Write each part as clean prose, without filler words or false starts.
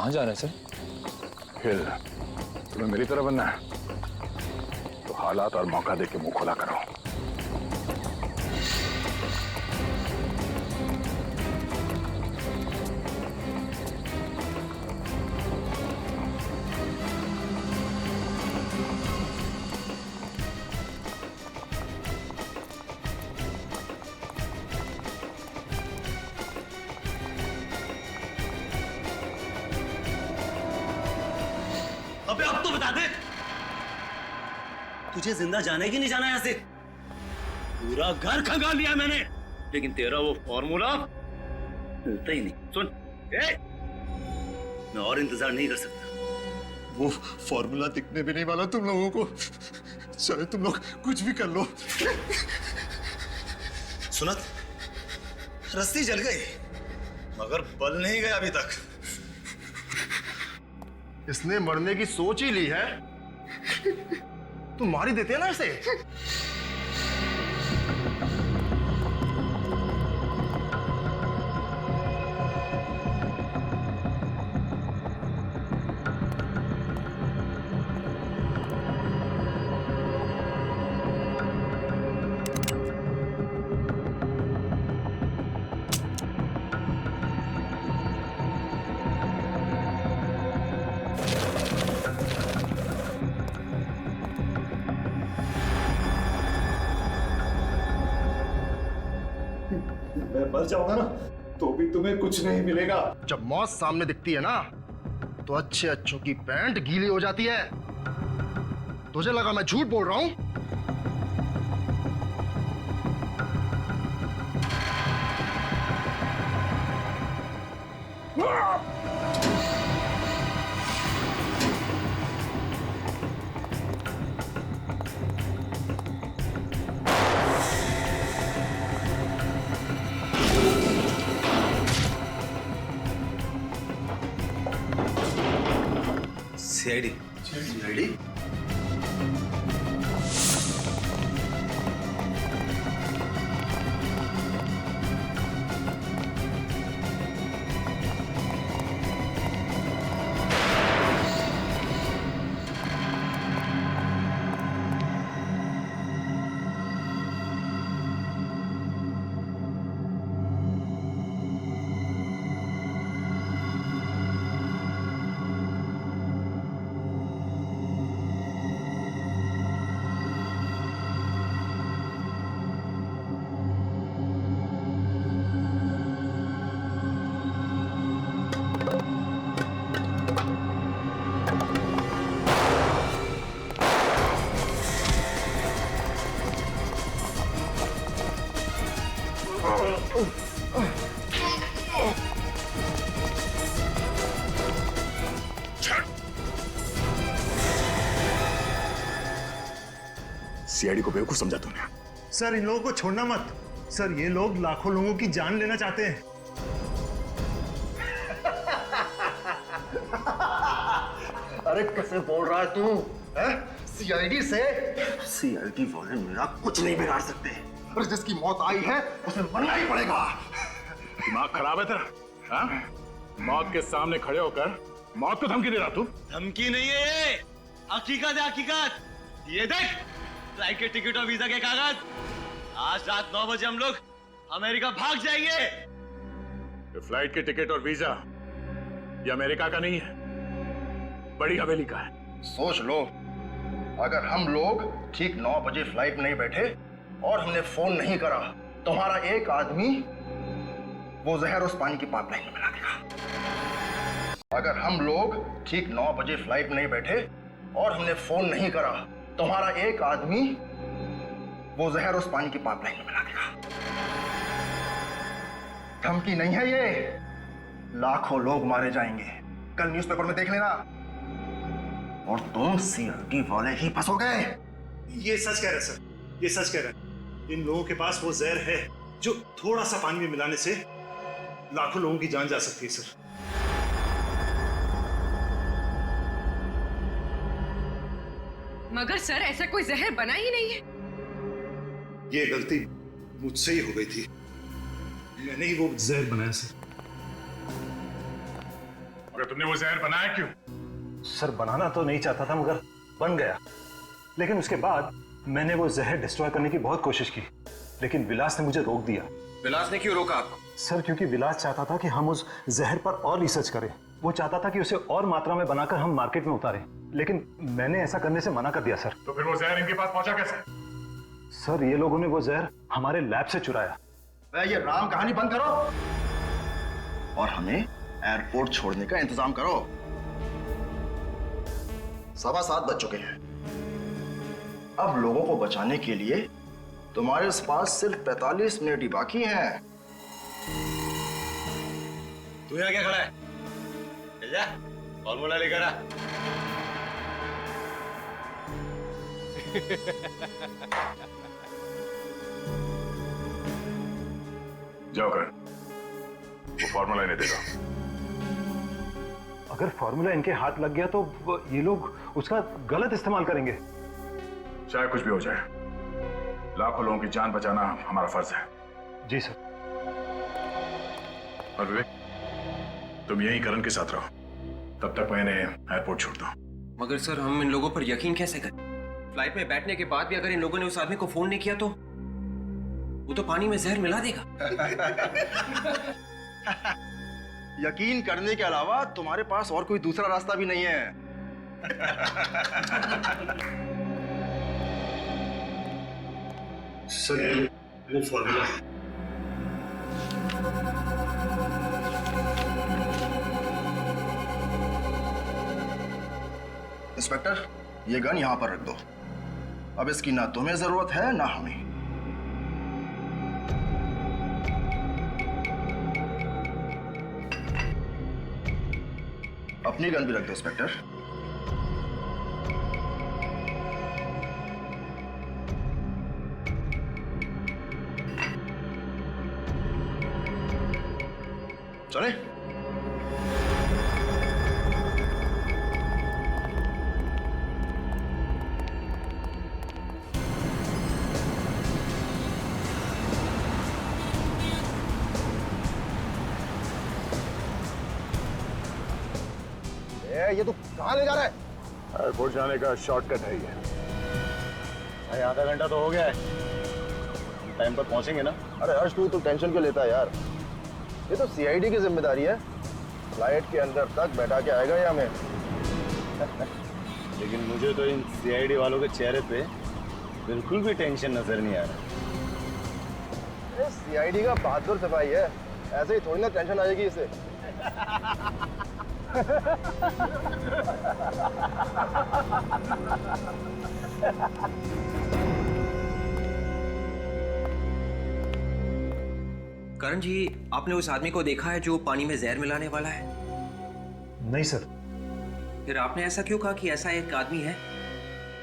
कहाँ जा रहे हैं सर? फिर तुम्हें मेरी तरह बनना है तो हालात और मौका देख के मुंह खोला करो। अबे अब तो बता दे, तुझे जिंदा जाने की नहीं जाना यहां से। पूरा घर खंगाल लिया मैंने, लेकिन तेरा वो फॉर्मूला मिलता ही नहीं। सुन, मैं और इंतजार नहीं कर सकता। वो फॉर्मूला दिखने भी नहीं वाला तुम लोगों को, चाहे तुम लोग कुछ भी कर लो। सुनत, रस्सी जल गई मगर बल नहीं गया अभी तक। इसने मरने की सोच ही ली है, तुम मार ही देते हैं ना इसे। मैं मर जाऊंगा ना तो भी तुम्हें कुछ नहीं मिलेगा। जब मौत सामने दिखती है ना तो अच्छे अच्छों की पैंट गीली हो जाती है। तुझे लगा मैं झूठ बोल रहा हूं? CID CID? सीआईडी को बेवकूफ समझा तुमने। सर इन लोगों को छोड़ना मत। सर ये लोग लाखों लोगों की जान लेना चाहते हैं। अरे कैसे बोल रहा है तू? सीआईडी से? सीआईडी वाले मेरा कुछ नहीं बिगाड़ सकते। और जिसकी मौत आई है उसे मरना ही पड़ेगा। दिमाग खराब है तेरा? हाँ? मौत के सामने खड़े होकर मौत को धमकी दे रहा तू? धमकी नहीं है ये, हकीकत है हकीकत। ये देख, फ्लाइट के टिकट और वीजा के कागज। आज रात 9 बजे हम लोग अमेरिका भाग जाएंगे। ये फ्लाइट के टिकट और वीजा ये अमेरिका का नहीं है, बड़ी हवेली का है। सोच लो, अगर हम लोग ठीक 9 बजे फ्लाइट में नहीं बैठे और हमने फोन नहीं करा, तुम्हारा एक आदमी वो जहर उस पानी की पाइपलाइन में मिला देगा। अगर हम लोग ठीक 9 बजे फ्लाइट में नहीं बैठे और हमने फोन नहीं करा, तुम्हारा एक आदमी वो जहर उस पानी की पाइपलाइन में मिला देगा। धमकी नहीं है ये, लाखों लोग मारे जाएंगे, कल न्यूज़पेपर में देख लेना। और तुम सीआईडी वाले ही फंसोगे। ये सच कह रहे सर, ये सच कह रहे। इन लोगों के पास वो जहर है जो थोड़ा सा पानी में मिलाने से लाखों लोगों की जान जा सकती है सर। मगर सर ऐसा कोई जहर बना ही नहीं है। ये गलती मुझसे ही हो गई थी, मैंने ही वो जहर बनाया सर। मगर तुमने वो जहर बनाया क्यों? सर बनाना तो नहीं चाहता था मगर बन गया। लेकिन उसके बाद मैंने वो जहर डिस्ट्रॉय करने की बहुत कोशिश की, लेकिन विलास ने मुझे रोक दिया। विलास ने क्यों रोका आपको? सर क्योंकि विलास चाहता था कि हम उस जहर पर और रिसर्च करें। वो चाहता था कि उसे और मात्रा में बनाकर हम मार्केट में उतारें, लेकिन मैंने ऐसा करने से मना कर दिया सर। तो फिर वो जहर इनके पास पहुंचा कैसे? सर ये लोगों ने वो जहर हमारे लैब से चुराया। ये राम कहानी बंद करो और हमें एयरपोर्ट छोड़ने का इंतजाम करो। 7:15 बज चुके हैं। अब लोगों को बचाने के लिए तुम्हारे पास सिर्फ 45 मिनट ही बाकी हैं। तू यहाँ क्या खड़ा है? चल जा, फॉर्मूला लेकर आ। जाओ कर, वो फॉर्मूला इन्हें देगा। अगर फॉर्मूला इनके हाथ लग गया तो ये लोग उसका गलत इस्तेमाल करेंगे। चाहे कुछ भी हो जाए, लाखों लोगों की जान बचाना हमारा फर्ज है। जी सर। और विवेक, तुम यहीं करण के साथ रहो, तब तक मैं इन्हें एयरपोर्ट छोड़ता हूँ। मगर सर हम इन लोगों पर यकीन कैसे करें? फ्लाइट में बैठने के बाद भी अगर इन लोगों ने उस आदमी को फोन नहीं किया तो वो तो पानी में जहर मिला देगा। यकीन करने के अलावा तुम्हारे पास और कोई दूसरा रास्ता भी नहीं है। सर वो फॉर्मूला इंस्पेक्टर, ये गन यहां पर रख दो। अब इसकी ना तुम्हें जरूरत है ना हमें। अपनी गन भी रख दो इंस्पेक्टर। चले। ये तो कहाँ ले जा रहा है? एयरपोर्ट जाने का शॉर्टकट है ये। भाई आधा घंटा तो हो गया है, टाइम पर पहुंचेंगे ना? अरे हर्ष तू तो टेंशन क्यों लेता है यार? ये तो सीआईडी की जिम्मेदारी है। फ्लाइट के अंदर तक बैठा के आएगा या हमें। लेकिन मुझे तो इन सीआईडी वालों के चेहरे पे बिल्कुल भी टेंशन नजर नहीं आ रहा। सीआईडी का बहादुर सिपाही है, ऐसे ही थोड़ी ना टेंशन आएगी इसे। करण जी, आपने उस आदमी को देखा है जो पानी में जहर मिलाने वाला है? नहीं सर। फिर आपने ऐसा क्यों कहा कि ऐसा एक आदमी है?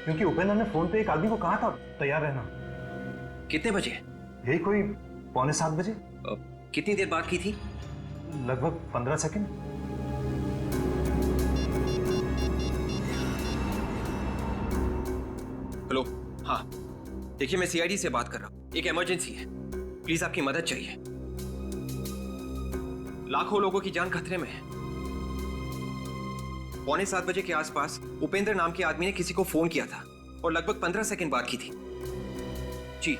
क्योंकि उपेंद्र ने फोन पे एक आदमी को कहा था तैयार रहना। कितने बजे? यही कोई 6:45 बजे। कितनी देर बात की थी? लगभग 15 सेकंड। हेलो, हाँ देखिए मैं सीआईडी से बात कर रहा हूँ। एक इमरजेंसी है, प्लीज आपकी मदद चाहिए। लाखों लोगों की जान खतरे में है। 6:45 बजे के आसपास उपेंद्र नाम के आदमी ने किसी को फोन किया था और लगभग 15 सेकंड बात की थी। जी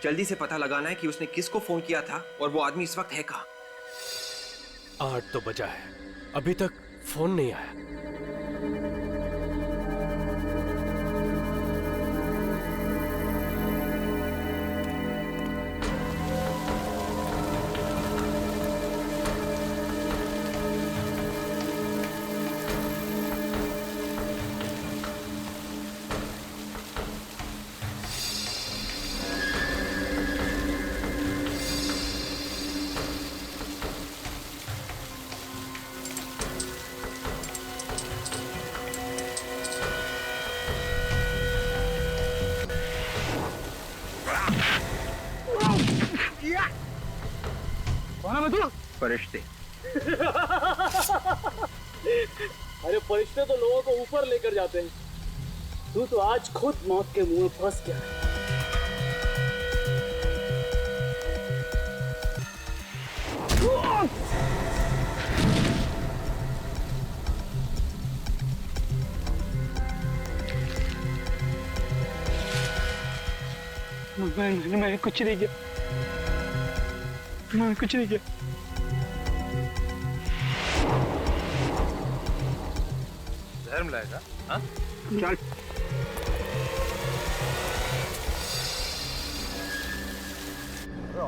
जल्दी से पता लगाना है कि उसने किसको फोन किया था और वो आदमी इस वक्त है कहाँ। 8 तो बजा है, अभी तक फोन नहीं आया। फरिश्ते। अरे फरिश्ते तो लोगों को ऊपर लेकर जाते हैं, तू तो आज खुद मौत के मुंह में फंस गया है। मैंने कुछ नहीं किया, मैंने कुछ नहीं किया। जहर मिलाएगा? हाँ? चल।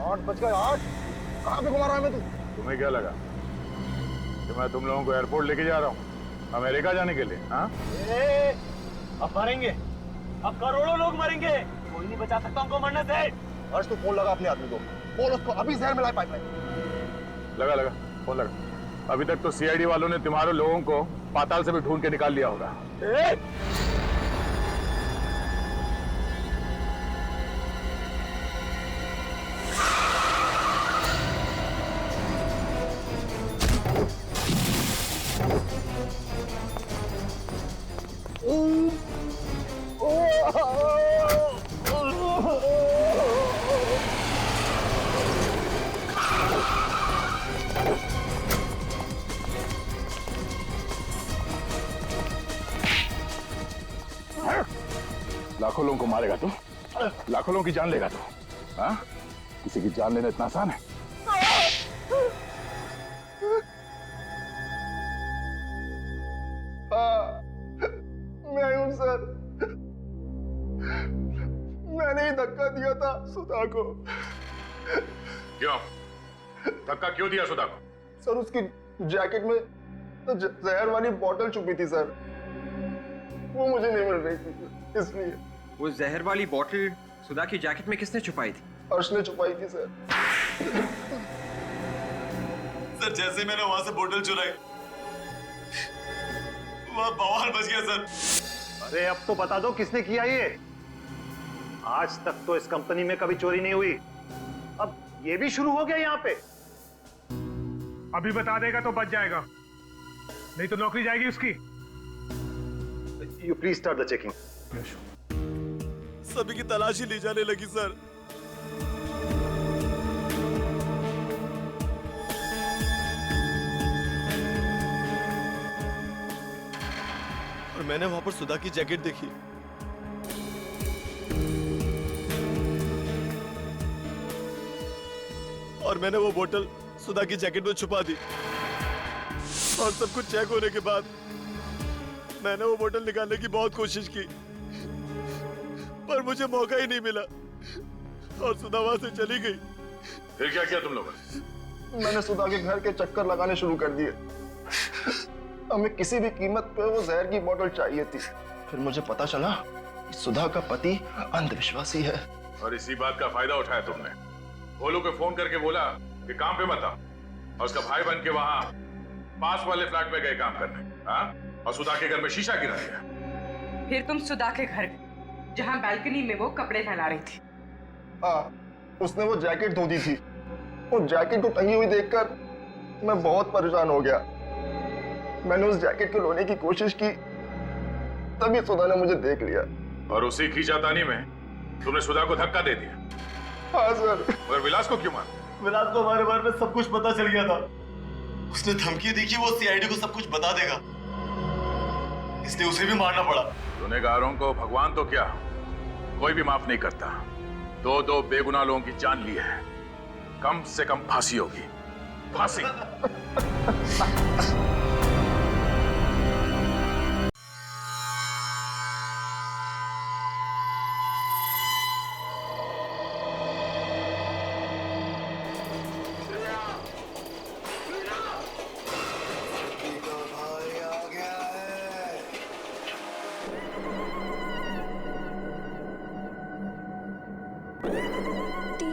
8 बज गए 8। कहाँ पे घुमा रहा है मैं तू? तुम्हें क्या लगा कि मैं तुम लोगों को एयरपोर्ट लेके जा रहा हूँ अमेरिका जाने के लिए? हाँ? अब मरेंगे, अब करोड़ों लोग मरेंगे, कोई नहीं बचा सकता हमको मरने से। हर्ष तू फोन लगा अपने आदमी को, बोल उसको अभी जहर मिलाए पाइपलाइन। लगा फोन लगा। अभी तक तो सीआईडी वालों ने तुम्हारे लोगों को पाताल से भी ढूंढ के निकाल लिया होगा। लाखों लोगों को मारेगा तू, लाखों लोगों की जान लेगा तू। हाँ? किसी की जान लेना इतना आसान है? मैं हूं सर, मैंने ही धक्का दिया था सुधा को। क्यों धक्का क्यों दिया सुधा को? सर उसकी जैकेट में तो जहर वाली बोतल छुपी थी सर, वो मुझे नहीं मिल रही थी इसलिए। वो जहर वाली बॉटल सुधा की जैकेट में किसने छुपाई थी? हर्ष ने छुपाई थी सर। सर जैसे मैंने वहां से बोतल चुराई, वहां बवाल बच गया सर। अरे अब तो बता दो किसने किया ये? आज तक तो इस कंपनी में कभी चोरी नहीं हुई, अब ये भी शुरू हो गया यहाँ पे। अभी बता देगा तो बच जाएगा, नहीं तो नौकरी जाएगी उसकी। You please start the checking. सभी की तलाशी ली जाने लगी सर। और मैंने वहां पर सुधा की जैकेट देखी। और मैंने वो बोतल सुधा की जैकेट में छुपा दी। और सब कुछ चेक होने के बाद मैंने वो बोतल निकालने की बहुत कोशिश की, पर मुझे मौका ही नहीं मिला और सुधा वहां से चली गई। फिर क्या किया तुम लोगों ने? मैंने सुधा के घर के चक्कर लगाने शुरू कर दिए। हमें किसी भी कीमत पे वो जहर की बोतल चाहिए थी। फिर मुझे पता चला कि सुधा का पति अंधविश्वासी है। और इसी बात का फायदा उठाया तुमने। भोलू को फोन करके बोला कि काम पे मत आओ, और उसका भाई बन के वहां पास वाले फ्लैट में गए काम करने। हाँ? और सुधा के घर में शीशा गिरा दिया। फिर तुम सुधा के घर गए, जहां बालकनी में वो कपड़े फैला रही थी। हाँ, उसने वो जैकेट धो दी थी। वो जैकेट को टंगी हुई देखकर मैं बहुत परेशान हो गया। मैंने उस जैकेट को लोने की कोशिश की, तभी सुधा ने मुझे देख लिया। और उसी खींचातानी में तुमने सुधा को धक्का दे दिया। हाँ सर। और विलास को क्यों मारा? विलास को हमारे बारे में सब कुछ पता चल गया था। उसने धमकी दी कि वो सीआईडी को सब कुछ बता देगा, इसलिए उसे भी मारना पड़ा। गुनहगारों को भगवान तो क्या कोई भी माफ नहीं करता। दो बेगुनाह लोगों की जान ली है, कम से कम फांसी होगी, फांसी।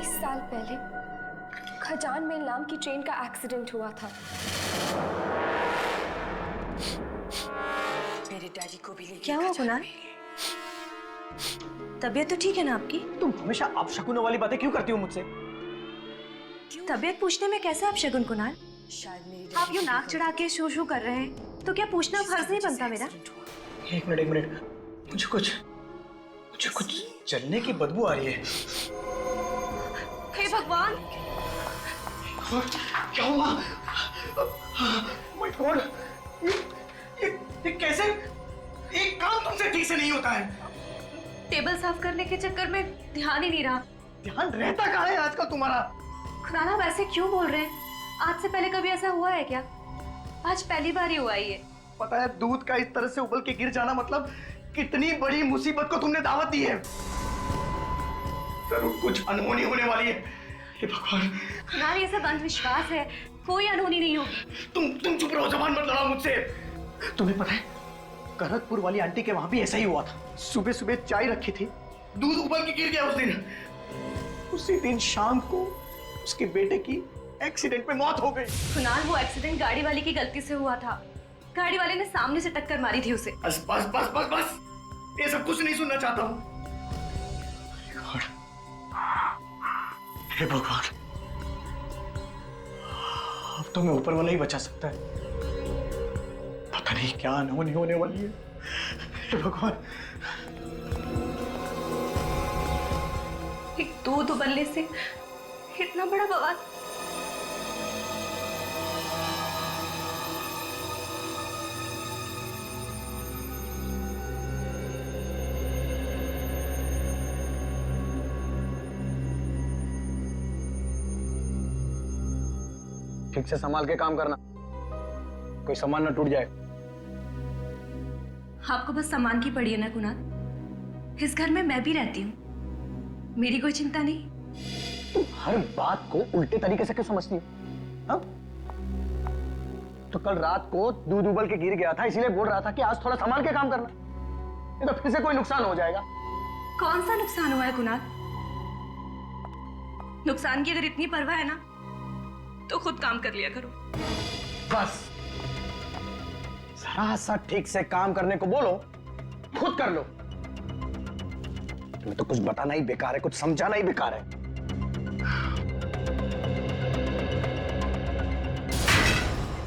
साल पहले खजान में नाम की ट्रेन का एक्सीडेंट हुआ था। मेरे डैडी को भी क्या हुआ कुणाल? तबीयत तो ठीक है ना आपकी? तुम हमेशा आप शकुनों वाली बातें क्यों करती हो मुझसे? तबीयत पूछने में कैसा आप शगुन कुणाल? आप यूं नाक चढ़ा के शू शू कर रहे हैं, तो क्या पूछना फर्ज नहीं बनता मेरा? एक मिनट, मुझे कुछ जलने की बदबू आ रही है। हे भगवान! क्या हुआ? My God! ये कैसे? एक काम तुमसे ठीक से नहीं होता है। टेबल साफ करने के चक्कर में ध्यान ही नहीं रहा। ध्यान रहता कहाँ है आजकल तुम्हारा? कुणाल आप ऐसे क्यों बोल रहे हैं? आज से पहले कभी ऐसा हुआ है क्या? आज पहली बार ही हुआ है ये। पता है दूध का इस तरह से उबल के गिर जाना मतलब कितनी बड़ी मुसीबत को तुमने दावत दी है। जरूर कुछ अनहोनी होने वाली है। हे भगवान। कुणाल ये सब अंधविश्वास है, कोई अनहोनी नहीं होगी। तुम चुप रहो, जबान मत लड़ाओ मुझसे। तुम्हें पता है करतपुर वाली आंटी के वहां भी ऐसा ही हुआ था। सुबह सुबह चाय रखी थी, दूध उबल के गिर गया उस दिन। उसी दिन शाम को उसके बेटे की एक्सीडेंट में मौत हो गई। कुणाल वो एक्सीडेंट गाड़ी वाले की गलती से हुआ था। गाड़ी वाले ने सामने से टक्कर मारी थी उसे। बस बस बस बस बस, ये सब कुछ नहीं सुनना चाहता हूँ। हे भगवान, अब तो मैं ऊपर वाला ही बचा सकता है। पता नहीं क्या अनहोनी होने वाली है। हे भगवान। एक दूध उबलने से इतना बड़ा बवाल। ठीक से संभाल के काम करना, कोई सामान न टूट जाए। आपको बस सामान की पड़ी है ना कुणाल? इस घर में मैं भी रहती हूँ, मेरी कोई चिंता नहीं। तुम हर बात को उल्टे तरीके से क्यों समझती हो? हाँ? तो कल रात को दूध उबल के गिर गया था, इसीलिए बोल रहा था कि आज थोड़ा संभाल के काम करना, नहीं तो फिर से कोई नुकसान हो जाएगा। कौन सा नुकसान हुआ है कुणाल? नुकसान की अगर इतनी परवाह है ना तो खुद काम कर लिया करो। बस जरा सा ठीक से काम करने को बोलो, खुद कर लो। तुम्हें तो कुछ बताना ही बेकार है, कुछ समझाना ही बेकार है।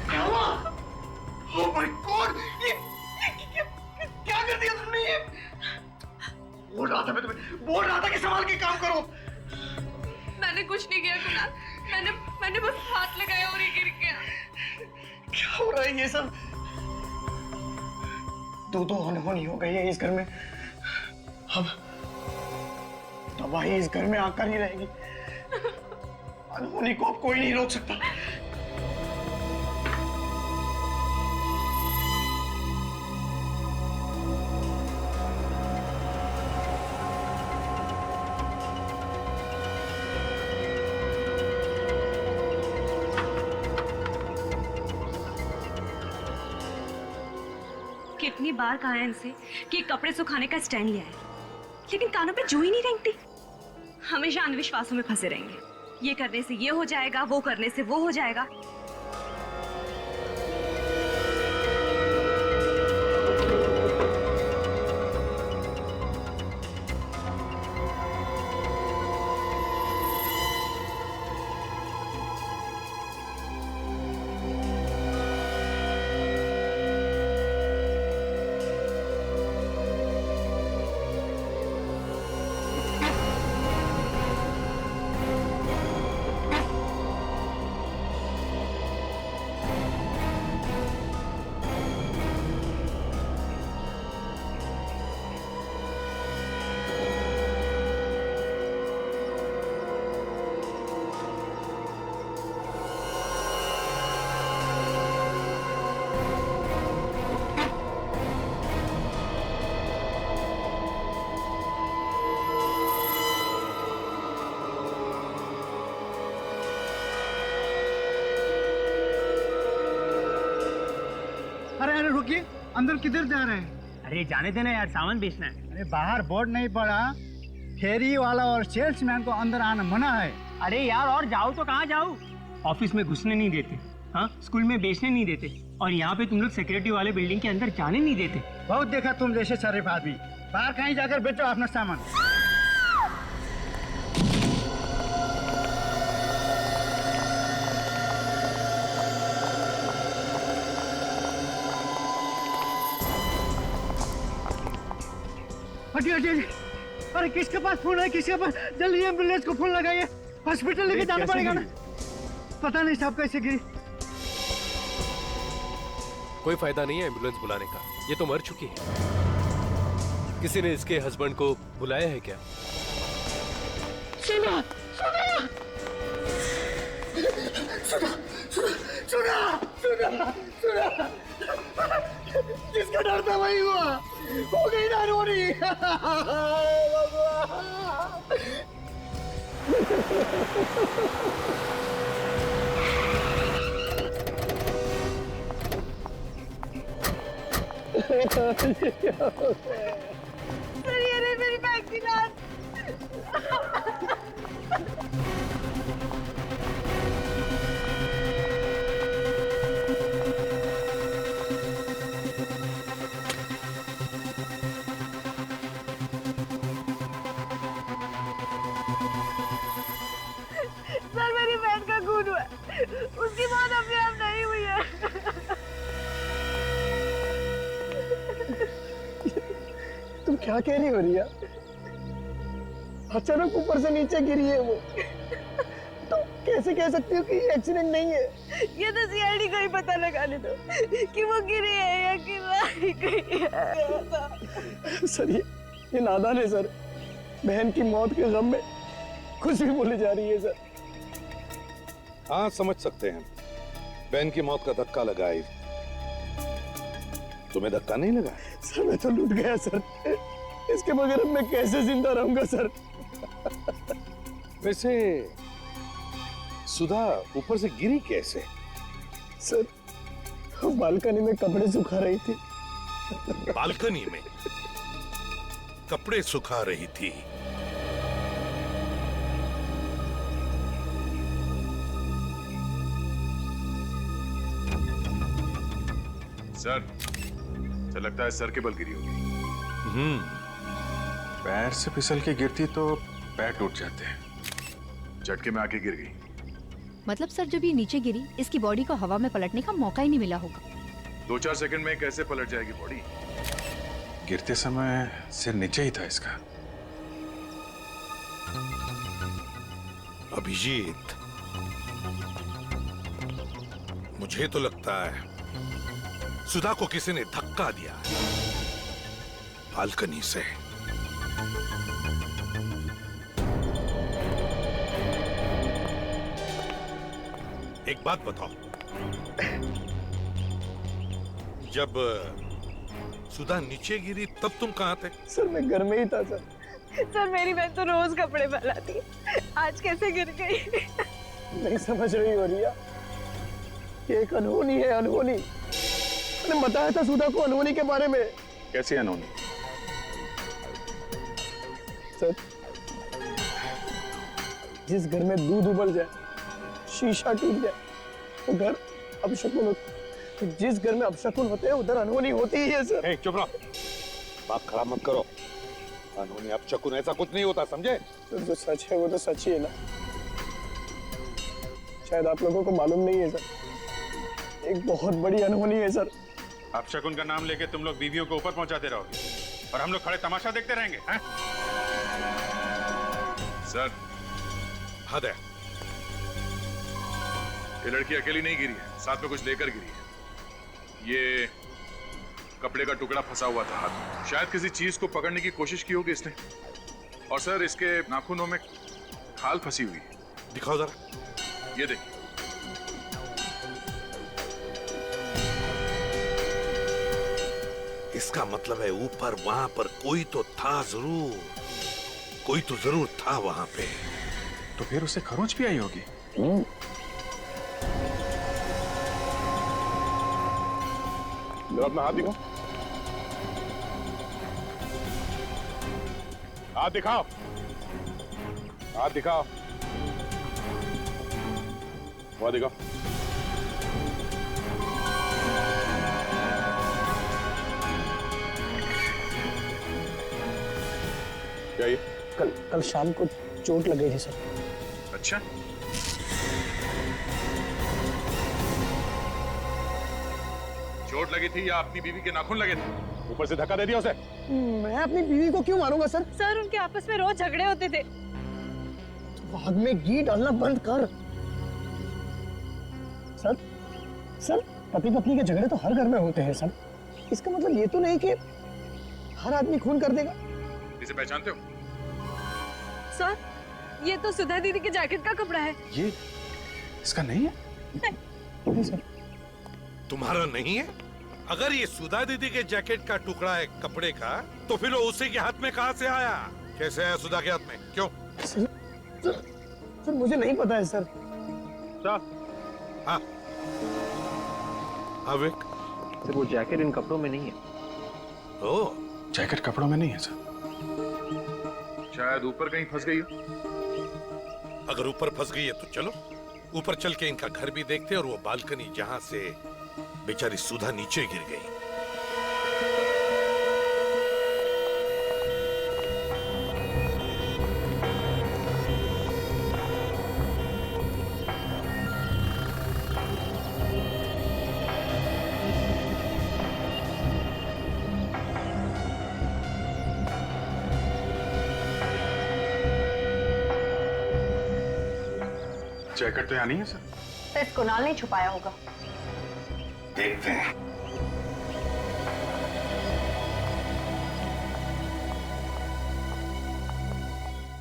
क्या हुआ? ओह माय गॉड, ये क्या कर दिया तुमने? ये बोल रहा था मैं तुम्हें, बोल रहा था कि संभाल के काम करो। मैंने कुछ नहीं किया कुणाल, मैंने बस हाथ लगाया और ये गिर गया। क्या हो रहा है ये सब? दो अनहोनी हो गई है इस घर में। अब तबाही इस घर में आकर ही रहेगी। अनहोनी को अब कोई नहीं रोक सकता। कितनी बार कहा है इनसे कि कपड़े सुखाने का स्टैंड लिया है, लेकिन कानों पे जू ही नहीं रेंगती। हमेशा अंधविश्वासों में फंसे रहेंगे। ये करने से ये हो जाएगा, वो करने से वो हो जाएगा। अरे रुकिए, अंदर किधर जा रहे हैं? अरे जाने देना यार, सामान बेचना है। अरे बाहर बोर्ड नहीं पड़ा, फेरी वाला और सेल्समैन को अंदर आना मना है। अरे यार और जाओ तो कहाँ जाओ? ऑफिस में घुसने नहीं देते, हाँ, स्कूल में बेचने नहीं देते, और यहाँ पे तुम लोग सिक्योरिटी वाले बिल्डिंग के अंदर जाने नहीं देते। बहुत देखा तुम जैसे शरीफ आदमी। बाहर कहीं जाकर बेचो अपना सामान। हटिए हटिए। अरे किसके पास फोन है? किसके पास? जल्दी एम्बुलेंस को फोन लगाइए, हॉस्पिटल लेके जाना पड़ेगा ना। पता नहीं साहब कैसे गिरी। कोई फायदा नहीं है एम्बुलेंस बुलाने का, ये तो मर चुकी है। किसी ने इसके हस्बैंड को बुलाया है क्या? सुना सुना सुना सुना सुना सुना जिसका डर था वही हुआ, हो गई ना रोनी। सर ये रही मेरी बैग की लाश। सर मेरी बहन का खून हुआ, उसकी मौत अपने आप नहीं हुई है। तुम क्या कह रही हो रिया? अचानक ऊपर से नीचे गिरी है वो, तो कैसे कह सकती हो कि एक्सीडेंट नहीं है? ये तो सीआईडी को ही पता लगाने दो कि वो गिरी है या गिरी गई है। सर ये नादान है सर, बहन की मौत के गम में कुछ भी बोली जा रही है सर। हाँ समझ सकते हैं, बहन की मौत का धक्का लगा है। तुम्हें धक्का नहीं लगा? सर मैं तो लूट गया सर, इसके बगैर मैं कैसे जिंदा रहूंगा सर? वैसे सुधा ऊपर से गिरी कैसे? सर बालकनी में कपड़े सुखा रही थी। बालकनी में कपड़े सुखा रही थी? सर, मुझे लगता है सर के बल गिरी होगी। पैर से फिसल के गिरती तो पैर टूट जाते हैं, झटके में आके गिर गई। मतलब सर जब ये नीचे गिरी, इसकी बॉडी को हवा में पलटने का मौका ही नहीं मिला होगा। 2-4 सेकंड में कैसे पलट जाएगी बॉडी? गिरते समय सिर नीचे ही था इसका। अभिजीत, मुझे तो लगता है सुधा को किसी ने धक्का दिया बालकनी से। एक बात बताओ, जब सुधा नीचे गिरी तब तुम कहां थे? सर मैं घर में ही था सर। सर मेरी बहन तो रोज कपड़े फैलाती है, आज कैसे गिर गई? नहीं समझ रही हो रिया, ये एक अनहोनी है, अनहोनी। मैंने बताया था सुधा को अनहोनी के बारे में। कैसी अनहोनी? सर जिस घर में दूध उबल जाए, शीशा टूट जाए, वो घर अपशकुन होता है। जिस घर में अपशकुन होते हैं उधर अनहोनी होती ही है सर। चुप रहो, बात खराब मत करो। अनहोनी अपशकुन ऐसा कुछ नहीं होता, समझे? सर जो सच है वो तो सच ही है ना, शायद आप लोगों को मालूम नहीं है सर। एक बहुत बड़ी अनहोनी है सर। अपशकुन का नाम लेके तुम लोग बीवियों को ऊपर पहुंचाते रहोगे और हम लोग खड़े तमाशा देखते रहेंगे, हैं? सर, हद है। ये लड़की अकेली नहीं गिरी है, साथ में कुछ लेकर गिरी है। ये कपड़े का टुकड़ा फंसा हुआ था हाथ में, शायद किसी चीज को पकड़ने की कोशिश की होगी इसने। और सर इसके नाखूनों में खाल फंसी हुई है। दिखाओ जरा। ये देखिए। इसका मतलब है ऊपर वहां पर कोई तो था जरूर, कोई तो जरूर था वहां पे। तो फिर उसे खरोंच भी आई होगी। अपना हाथ दिखाओ, हाथ दिखाओ, हाथ दिखाओ, वहां दिखाओ। क्या ये? कल शाम को चोट लग गई थी सर। अच्छा, चोट लगी थी या अपनी बीवी के नाखून लगे थे? ऊपर से धक्का दे दिया उसे। मैं अपनी बीवी को क्यों मारूंगा सर? सर उनके आपस में रोज झगड़े होते थे। आग में घी डालना बंद कर। सर पति पत्नी के झगड़े तो हर घर में होते हैं सर। इसका मतलब ये तो नहीं कि हर आदमी खून कर देगा। इसे पहचानते हो? सर, ये तो सुधा दीदी के जैकेट का कपड़ा है। ये इसका नहीं है? नहीं सर। तुम्हारा नहीं है? अगर ये सुधा दीदी के जैकेट का टुकड़ा है कपड़े का, तो फिर वो उसी के हाथ में कहां से आया? कैसे आया सुधा के हाथ में? क्यों? सर मुझे नहीं पता है सर। हाँ विक, सर वो जैकेट इन कपड़ों में नहीं है। ओह, जैकेट कपड़ों में नहीं है सर। शायद ऊपर कहीं फंस गई हो। अगर ऊपर फंस गई है तो चलो ऊपर चल के इनका घर भी देखते और वो बालकनी जहां से बेचारी सुधा नीचे गिर गई। जैकेट तो यहाँ नहीं है सर। तो इस कुणाल ने छुपाया होगा। देखते हैं।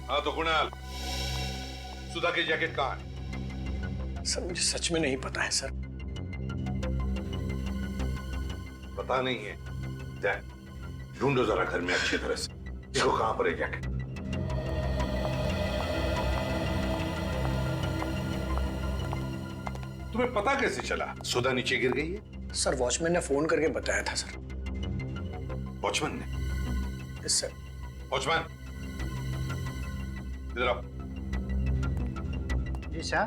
हाँ तो कुणाल, सुधा की जैकेट कहाँ है? सर मुझे सच में नहीं पता है सर। पता नहीं है? जाए ढूंढो जरा घर में अच्छी तरह से, देखो कहां पर है जैकेट। तुम्हें पता कैसे चला सुधा नीचे गिर गई है? सर वॉचमैन ने फोन करके बताया था सर। वॉचमैन ने? Yes sir. वॉचमैन इधर आओ। जी सर।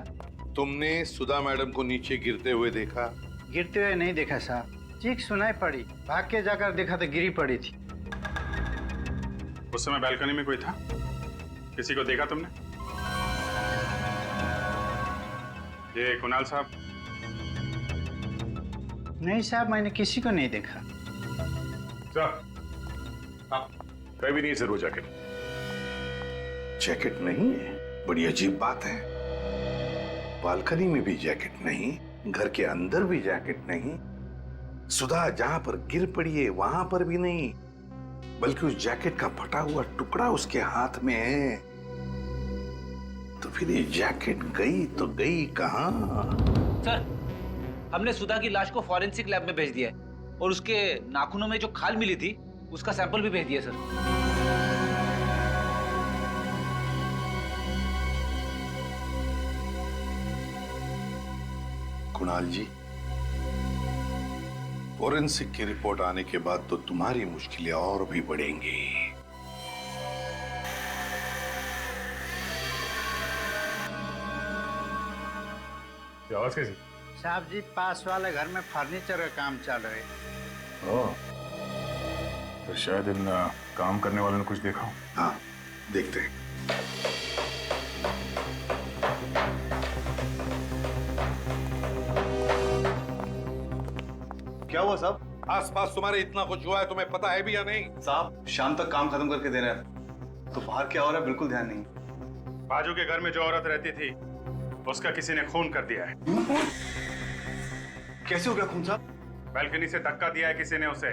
तुमने सुधा मैडम को नीचे गिरते हुए देखा? गिरते हुए नहीं देखा साहब, चीख सुनाई पड़ी, भाग के जाकर देखा तो गिरी पड़ी थी। उस समय बालकनी में कोई था? किसी को देखा तुमने? ये कुणाल साहब? नहीं साहब, मैंने किसी को नहीं देखा। कहीं भी नहीं सर वो जैकेट। जैकेट नहीं है? बड़ी अजीब बात है। बालकनी में भी जैकेट नहीं, घर के अंदर भी जैकेट नहीं, सुधा जहां पर गिर पड़ी है वहां पर भी नहीं, बल्कि उस जैकेट का फटा हुआ टुकड़ा उसके हाथ में है। तो फिर ये जैकेट गई तो गई कहां? सर, हमने सुधा की लाश को फॉरेंसिक लैब में भेज दिया है और उसके नाखूनों में जो खाल मिली थी उसका सैंपल भी भेज दिया सर। कुणाल जी, फॉरेंसिक की रिपोर्ट आने के बाद तो तुम्हारी मुश्किलें और भी बढ़ेंगी। आवाज कैसी? साहब जी, पास वाले घर में फर्नीचर का काम चल रहा है। तो शायद इन काम करने वालों ने कुछ देखा हो। हाँ, देखते हैं। क्या हुआ साहब? आसपास तुम्हारे इतना कुछ हुआ है, तुम्हें पता है भी या नहीं? साहब, शाम तक काम खत्म करके देना है, तो बाहर क्या हो रहा है बिल्कुल ध्यान नहीं। बाजू के घर में जो औरत रहती थी उसका किसी ने खून कर दिया है। कैसे हो गया खून साहब? बालकनी से धक्का दिया है किसी ने उसे।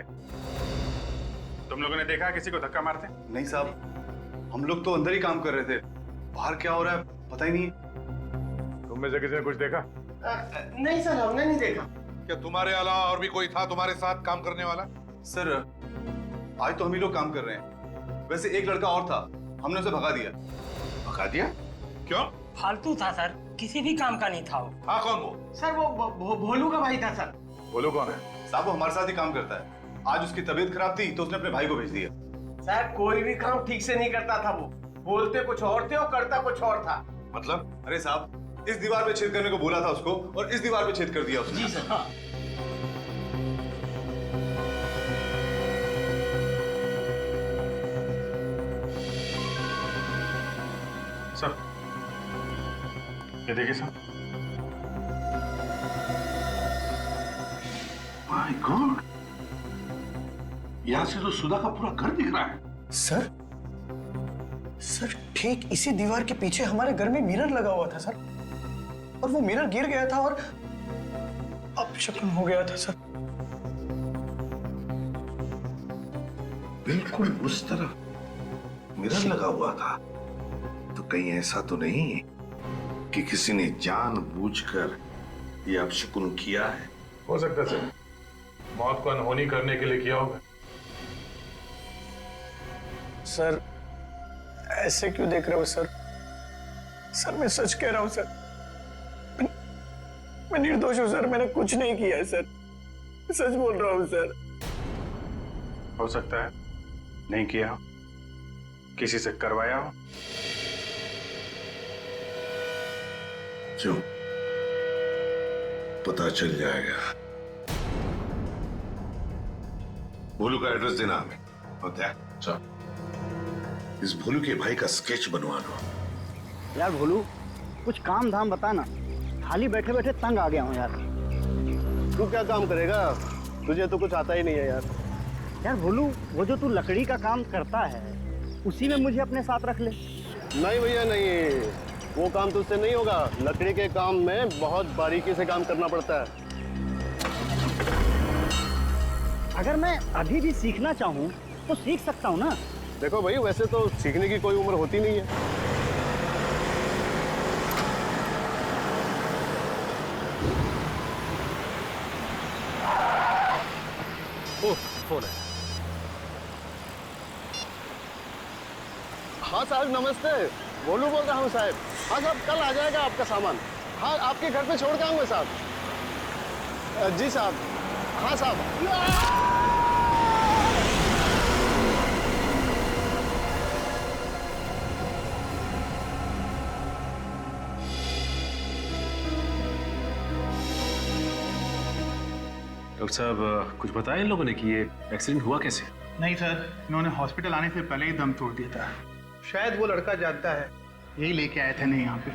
तुम लोगों ने देखा किसी को धक्का मारते? नहीं साहब, हम लोग तो अंदर ही काम कर रहे थे, बाहर क्या हो रहा है पता ही नहीं। तुम में से किसी ने कुछ देखा? नहीं सर, हमने नहीं देखा। क्या तुम्हारे अलावा और भी कोई था तुम्हारे साथ काम करने वाला? सर, आज तो हम ही लोग काम कर रहे हैं, वैसे एक लड़का और था, हमने उसे भगा दिया। भगा दिया? क्यों? फालतू था सर, किसी भी काम का नहीं था वो। हाँ, कौन वो? सर वो भोलू का भाई था सर। भोलू कौन है? साहब, वो हमारे साथ ही काम करता है। आज उसकी तबीयत खराब थी तो उसने अपने भाई को भेज दिया। सर, कोई भी काम ठीक से नहीं करता था वो, बोलते कुछ और थे और करता कुछ और था। मतलब? अरे साहब, इस दीवार पे छेद करने को बोला था उसको और इस दीवार पे छेद कर दिया उसने। जी सर। हाँ। सर, ये देखिए सर। माय गॉड, यहां से तो सुधा का पूरा घर दिख रहा है। सर ठीक इसी दीवार के पीछे हमारे घर में मिरर लगा हुआ था सर, और वो मिरर गिर गया था और अपशकुन हो गया था सर। बिल्कुल उस तरफ मिरर लगा हुआ था, तो कहीं ऐसा तो नहीं कि किसी ने जानबूझकर यह अपशकुन किया है? हो सकता है सर, मौत को अनहोनी करने के लिए किया होगा। सर ऐसे क्यों देख रहे हो सर? सर मैं सच कह रहा हूं सर, मैं निर्दोष हूं सर, मैंने कुछ नहीं किया है सर, सच बोल रहा हूं सर। हो सकता है नहीं किया हो, किसी से करवाया हो। जो पता चल जाएगा। भोलू का एड्रेस देना हमें। होता है इस भोलू के भाई का स्केच बनवा लो। यार भोलू, कुछ काम धाम बता ना, खाली बैठे बैठे तंग आ गया हूँ यार। तू क्या काम करेगा? तुझे तो कुछ आता ही नहीं है यार। यार भोलू, वो जो तू लकड़ी का काम करता है उसी में मुझे अपने साथ रख ले। नहीं भैया नहीं, वो काम तुझसे नहीं होगा। लकड़ी के काम में बहुत बारीकी से काम करना पड़ता है। अगर मैं अभी भी सीखना चाहूँ तो सीख सकता हूँ ना? देखो भाई, वैसे तो सीखने की कोई उम्र होती नहीं है। ओह, फोन है। हाँ साहब नमस्ते, भोलू बोल रहा हूँ साहब। हाँ साहब, कल आ जाएगा आपका सामान। हाँ, आपके घर पे छोड़ के आऊँगा साहब। जी साहब। हाँ साहब। डॉक्टर साहब, कुछ बताया इन लोगों ने कि ये एक्सीडेंट हुआ कैसे? नहीं सर, इन्होंने हॉस्पिटल आने से पहले ही दम तोड़ दिया था। शायद वो लड़का जानता है, यही लेके आए थे नहीं यहाँ पे।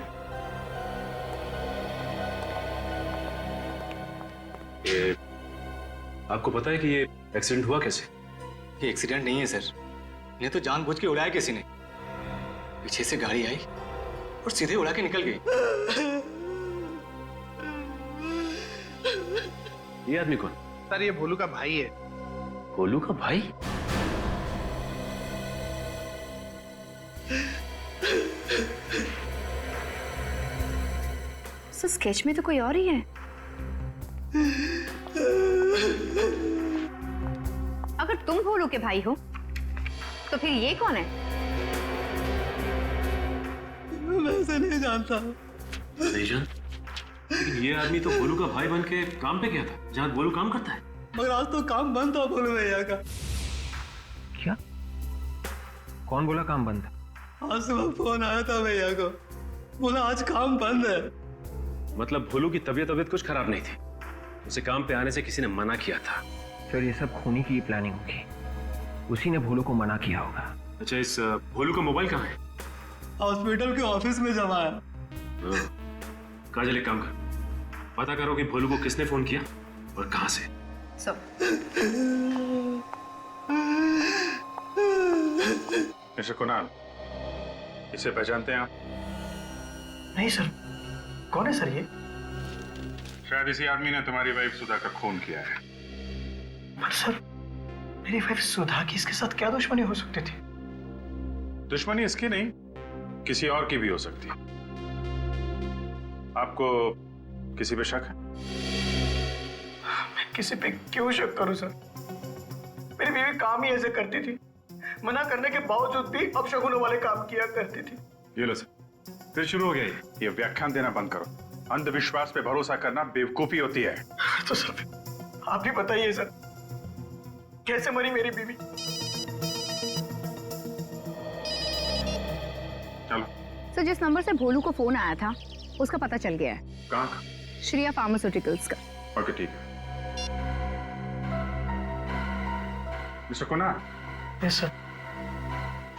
ये आपको पता है कि ये एक्सीडेंट हुआ कैसे? ये एक्सीडेंट नहीं है सर, इन्हें तो जानबूझ के उड़ाया किसी ने। पीछे से गाड़ी आई और सीधे उड़ा के निकल गई। ये आदमी कौन? सर ये भोलू का भाई है। भोलू का भाई? सर स्केच में तो कोई और ही है। अगर तुम भोलू के भाई हो तो फिर ये कौन है? मैं इसे नहीं जानता। नहीं जान? लेकिन ये आदमी तो भोलू का भाई बन के काम पे गया था जहाँ भोलू काम करता है। मगर आज तो काम बंद था भोलू भैया का। क्या? कौन बोला काम बंद था? आज सुबह फोन आया था भैया को, बोला आज काम बंद है। मतलब भोलू की तबीयत कुछ खराब नहीं थी, उसे काम पे आने से किसी ने मना किया था। सर ये सब खूनी की प्लानिंग होगी, उसी ने भोलू को मना किया होगा। अच्छा, इस भोलू का मोबाइल कहाँ है? हॉस्पिटल के ऑफिस में जमा है। काजल एक काम कर, पता करो कि भोलू को किसने फोन किया और कहां से। मिस्टर कुणाल, इसे पहचानते हैं आप? नहीं सर, कौन है सर ये? शायद इसी आदमी ने तुम्हारी वाइफ सुधा का खून किया है। पर सर, मेरी वाइफ सुधा की इसके साथ क्या दुश्मनी हो सकती थी? दुश्मनी इसकी नहीं, किसी और की भी हो सकती है। आपको किसी पे शक है? मैं किसी पे क्यों शक करूं सर? मेरी बीवी काम ही ऐसे करती थी, मना करने के बावजूद भी अपशगुनों वाले काम किया करती थी। ये लो सर, फिर शुरू हो गया ये व्याख्यान देना बंद करो। अंधविश्वास पे भरोसा करना बेवकूफी होती है। तो सर आप ही बताइए सर, कैसे मरी मेरी बीवी? चलो। सर जिस नंबर से भोलू को फोन आया था उसका पता चल गया है। कहाँ का? श्रेया फार्मास्यूटिकल्स का। ओके ठीक है। Mister Kunal. Yes sir.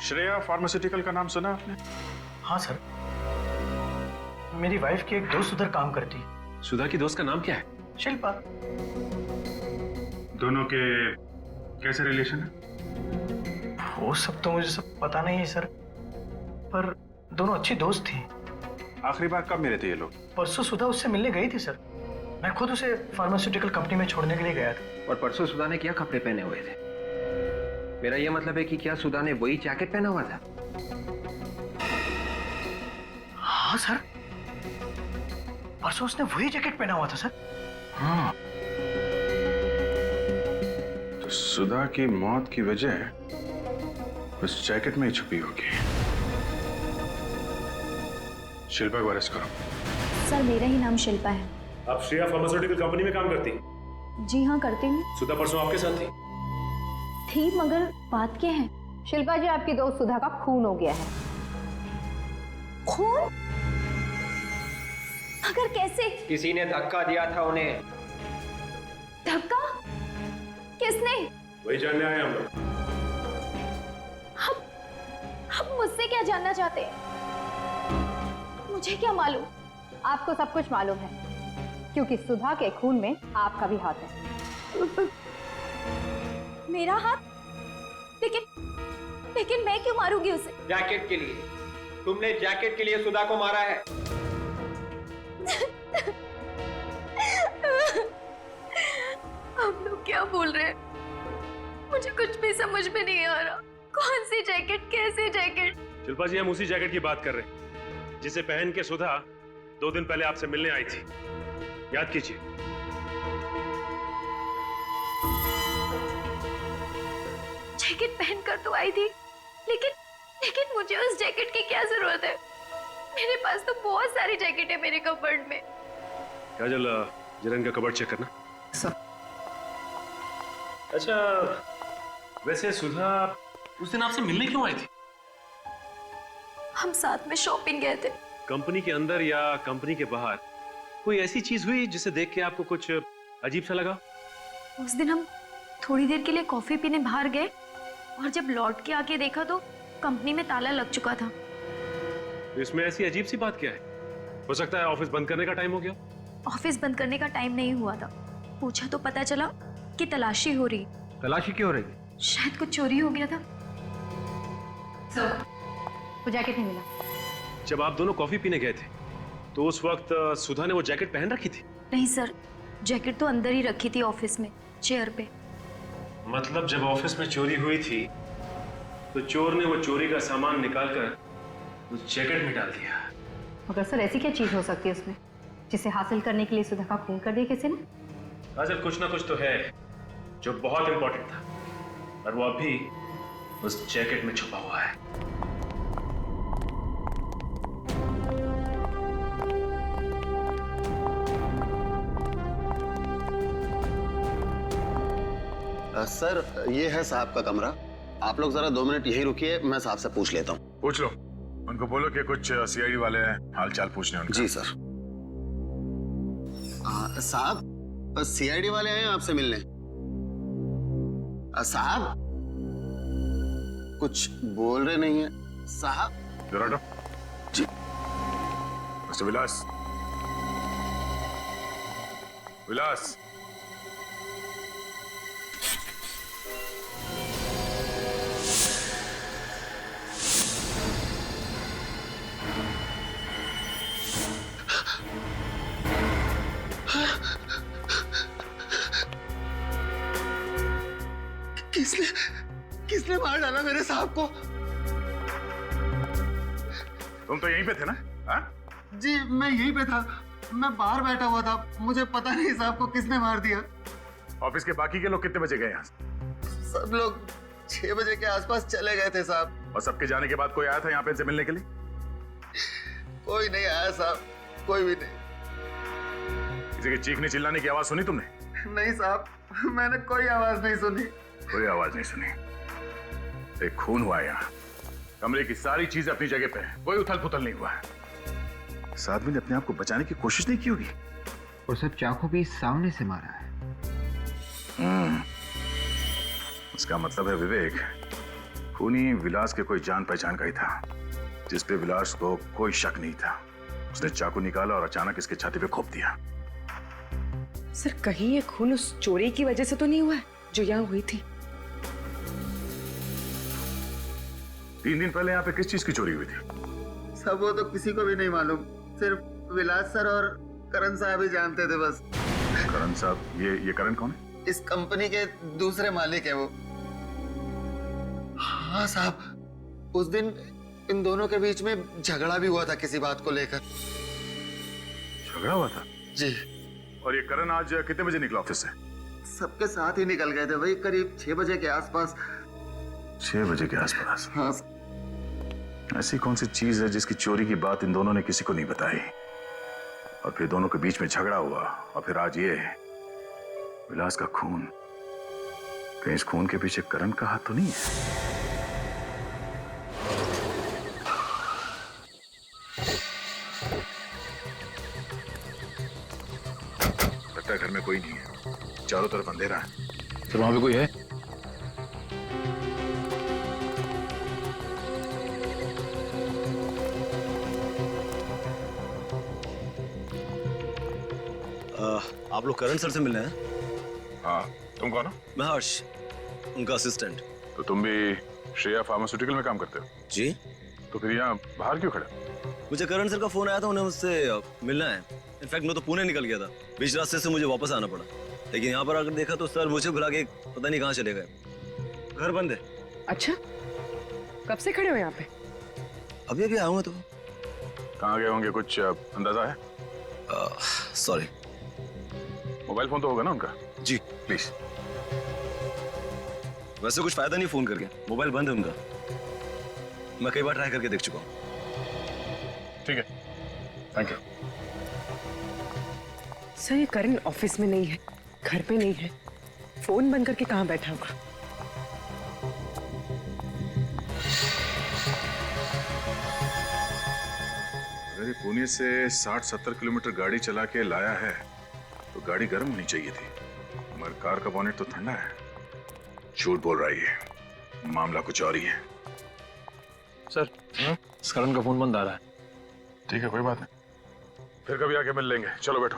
Shreya pharmaceutical का नाम सुना आपने? हाँ सर, मेरी वाइफ की एक दोस्त उधर काम करती है। सुधा की दोस्त का नाम क्या है? शिल्पा। दोनों के कैसे रिलेशन है? वो सब तो मुझे सब पता नहीं है सर, पर दोनों अच्छी दोस्त थी। आखिरी बार कब मिले थे ये लोग? परसों सुधा उससे मिलने गई थी सर, मैं खुद उसे फार्मास्यूटिकल कंपनी में छोड़ने के लिए गया था। और परसों सुधा ने क्या कपड़े पहने हुए थे? मेरा ये मतलब है कि क्या सुधा ने वही जैकेट पहना हुआ था? हाँ सर, परसों उसने वही जैकेट पहना हुआ था सर। हाँ। तो सुधा की मौत की वजह उस जैकेट में ही छुपी होगी। शिल्पा को अरेस्ट करो। सर मेरा ही नाम शिल्पा है। आप श्रेया फार्मास्यूटिकल कंपनी में काम करती? जी हाँ करती हूँ। सुधा परसों आपके साथ थी? थी, मगर बात क्या है? शिल्पा जी, आपकी दोस्त सुधा का खून हो गया है। खून? मगर कैसे? किसी ने धक्का दिया था उन्हें। धक्का? किसने? वही जानने आए हम लोग। आप मुझसे क्या जानना चाहते हैं? मुझे क्या मालूम? आपको सब कुछ मालूम है, क्योंकि सुधा के खून में आपका भी हाथ है। मेरा हाथ? लेकिन मैं क्यों मारूंगी उसे? जैकेट के लिए। तुमने जैकेट के लिए सुधा को मारा है। आप लोग क्या बोल रहे हैं? मुझे कुछ भी समझ में नहीं आ रहा। कौन सी जैकेट, कैसी जैकेट? शिल्पा जी, हम उसी जैकेट की बात कर रहे हैं जिसे पहन के सुधा 2 दिन पहले आपसे मिलने आई थी। याद कीजिए। जैकेट पहनकर तो आई थी, लेकिन मुझे उस जैकेट की क्या जरूरत है? मेरे पास तो बहुत सारी जैकेट है मेरे कबर्ड में। काजल, जरा इनका कबर्ड चेक करना। अच्छा, वैसे सुधा उस दिन आपसे मिलने क्यों आई थी? हम साथ में शॉपिंग गए थे। कंपनी के अंदर या कंपनी के बाहर कोई ऐसी चीज हुई जिसे देख के आपको कुछ अजीब सा लगा? उस दिन हम थोड़ी देर के लिए कॉफी पीने बाहर गए और जब लौट के आके देखा तो कंपनी में ताला लग चुका था। तो इसमें ऐसी अजीब सी बात क्या है? हो सकता है ऑफिस बंद करने का टाइम हो गया। ऑफिस बंद करने का टाइम नहीं हुआ था। पूछा तो पता चला कि तलाशी हो रही। तलाशी क्यों हो रही? शायद कुछ चोरी हो गया था। वो जैकेट नहीं मिला। जब आप दोनों कॉफी पीने गए थे तो उस वक्त सुधा ने वो जैकेट पहन रखी थी? नहीं सर, जैकेट तो अंदर ही रखी थी ऑफिस में, चेयर पे। मतलब जब ऑफिस में चोरी हुई थी तो चोर ने वो चोरी का सामान निकालकर उस जैकेट में डाल दिया। मगर सर ऐसी क्या चीज हो सकती है उसमें जिसे हासिल करने के लिए सुधा का खून कर दिया किसी ने? काजल, कुछ ना कुछ तो है जो बहुत इंपॉर्टेंट था और वो अभी उस जैकेट में छुपा हुआ है। सर, ये है साहब का कमरा। आप लोग जरा 2 मिनट यही रुकिए, मैं साहब से पूछ लेता हूँ। पूछ लो, उनको बोलो कि कुछ सीआईडी वाले हाल चाल पूछने उनका। जी सर। साहब, सीआईडी वाले आए हैं आपसे मिलने। साहब, कुछ बोल रहे नहीं है साहब। जरा जी। मिस्टर विलास, विलास, किसने मार डाला मेरे साहब को? तुम तो यहीं पे थे ना? हाँ? जी, मैं यहीं पे था। मैं बाहर बैठा हुआ था, मुझे पता नहीं साहब को किसने मार दिया। ऑफिस के बाकी के लोग कितने बजे गए यहाँ? सब लोग 6 बजे के आसपास चले गए थे साहब। और सबके जाने के बाद कोई आया था यहाँ पे इनसे मिलने के लिए? कोई नहीं आया साहब, कोई भी नहीं। किसी की चीखने चिल्लाने की आवाज सुनी तुमने? नहीं साहब, मैंने कोई आवाज नहीं सुनी। कोई आवाज नहीं सुनी। एक खून हुआ है यहाँ। कमरे की सारी चीजें अपनी जगह पे है, कोई उथल पुथल नहीं हुआ है। इस आदमी ने अपने आप को बचाने की कोशिश नहीं की होगी। और सब चाकू भी सामने से मारा है। उसका मतलब है विवेक, खूनी विलास के कोई जान पहचान का ही था, जिस पे विलास को कोई शक नहीं था। उसने चाकू निकाला और अचानक इसके छाती पे घोंप दिया। सर, कहीं ये खून उस चोरी की वजह से तो नहीं हुआ है जो यहाँ हुई थी? 3 दिन पहले यहाँ पे किस चीज की चोरी हुई थी? सब वो तो किसी को भी नहीं मालूम, सिर्फ विलास सर और करण साहब ही जानते थे बस। करण साहब? ये करण कौन है? इस कंपनी के दूसरे मालिक है वो। हाँ साहब, उस दिन इन दोनों के बीच में झगड़ा भी हुआ था किसी बात को लेकर। झगड़ा हुआ था? जी। और ये करण आज कितने बजे निकला ऑफिस से? सबके साथ ही निकल गए थे भाई, करीब 6 बजे के आसपास। 6 बजे के आसपास? हाँ। ऐसी कौन सी चीज है जिसकी चोरी की बात इन दोनों ने किसी को नहीं बताई, और फिर दोनों के बीच में झगड़ा हुआ, और फिर आज ये विलास का खून। कहीं इस खून के पीछे करण का हाथ तो नहीं है? लगता है घर में कोई नहीं है, चारों तरफ अंधेरा है। फिर वहां पे कोई है? आप लोग करण सर से मिलने हैं? हाँ, तुम कौन हो? मैं हर्ष, उनका असिस्टेंट। तो तुम भी श्रेया फार्मास्यूटिकल में काम करते हो? जी। तो फिर यहाँ बाहर क्यों खड़े? मुझे करण सर का फोन आया था, उन्हें मुझसे मिलना है। इनफैक्ट मैं तो पुणे निकल गया था, बीच रास्ते से मुझे वापस आना पड़ा। लेकिन यहाँ पर आकर देखा तो सर मुझे भुला के पता नहीं कहाँ चले गए। घर बंद है। अच्छा, कब से खड़े हो यहाँ पे? अभी अभी आया हूँ। तो कहाँ गए होंगे, कुछ अंदाजा है? सॉरी। मोबाइल फोन तो होगा ना उनका? जी। प्लीज। वैसे कुछ फायदा नहीं फोन करके, मोबाइल बंद है उनका। मैं कई बार ट्राई करके देख चुका हूँ। ठीक है, थैंक यू। सर, ये करण ऑफिस में नहीं है, घर पे नहीं है, फोन बंद करके कहाँ बैठा होगा? अगर ये पुणे से 60-70 किलोमीटर गाड़ी चला के लाया है तो गाड़ी गर्म होनी चाहिए थी, मगर कार का बोनेट तो ठंडा है। झूठ बोल रहा है, मामला कुछ और ही है। सर, इस करण का फोन बंद आ रहा है। ठीक है, कोई बात नहीं, फिर कभी आके मिल लेंगे। चलो बैठो।